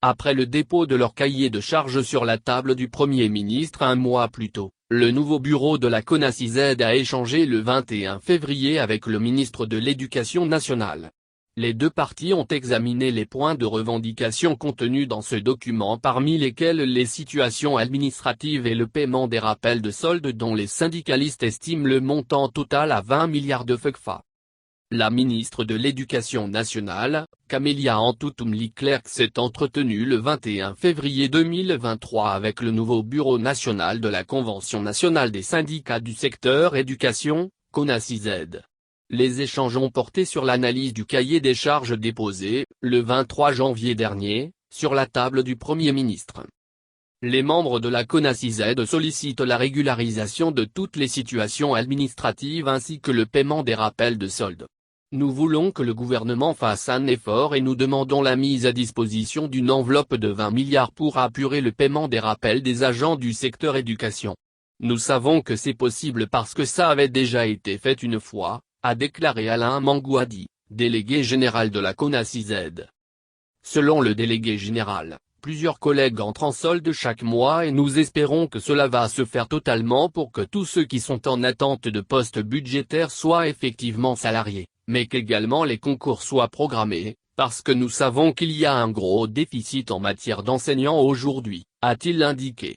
Après le dépôt de leur cahier de charges sur la table du Premier ministre un mois plus tôt, le nouveau bureau de la CONACYZ a échangé le 21 février avec le ministre de l'Éducation nationale. Les deux parties ont examiné les points de revendication contenus dans ce document, parmi lesquels les situations administratives et le paiement des rappels de soldes dont les syndicalistes estiment le montant total à 20 milliards de FECFA. La ministre de l'Éducation nationale, Camélia Hantutum-Leclerc, s'est entretenue le 21 février 2023 avec le nouveau bureau national de la Convention nationale des syndicats du secteur éducation, CONACYZ. Les échanges ont porté sur l'analyse du cahier des charges déposé, le 23 janvier dernier, sur la table du Premier ministre. Les membres de la CONACYZ sollicitent la régularisation de toutes les situations administratives ainsi que le paiement des rappels de soldes. Nous voulons que le gouvernement fasse un effort et nous demandons la mise à disposition d'une enveloppe de 20 milliards pour apurer le paiement des rappels des agents du secteur éducation. Nous savons que c'est possible parce que ça avait déjà été fait une fois, a déclaré Alain Mangouadi, délégué général de la CONACYZ. Selon le délégué général, plusieurs collègues entrent en solde chaque mois et nous espérons que cela va se faire totalement pour que tous ceux qui sont en attente de postes budgétaires soient effectivement salariés, mais qu'également les concours soient programmés, parce que nous savons qu'il y a un gros déficit en matière d'enseignants aujourd'hui, a-t-il indiqué.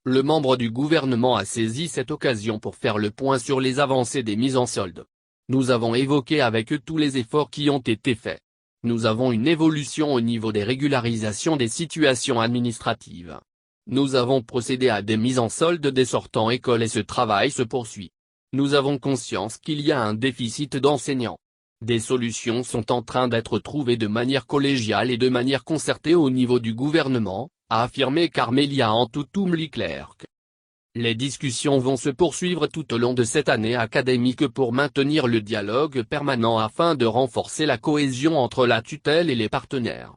Le membre du gouvernement a saisi cette occasion pour faire le point sur les avancées des mises en solde. Nous avons évoqué avec eux tous les efforts qui ont été faits. Nous avons une évolution au niveau des régularisations des situations administratives. Nous avons procédé à des mises en solde des sortants école et ce travail se poursuit. Nous avons conscience qu'il y a un déficit d'enseignants. Des solutions sont en train d'être trouvées de manière collégiale et de manière concertée au niveau du gouvernement, a affirmé Camélia Hantutum-Leclerc. Les discussions vont se poursuivre tout au long de cette année académique pour maintenir le dialogue permanent afin de renforcer la cohésion entre la tutelle et les partenaires.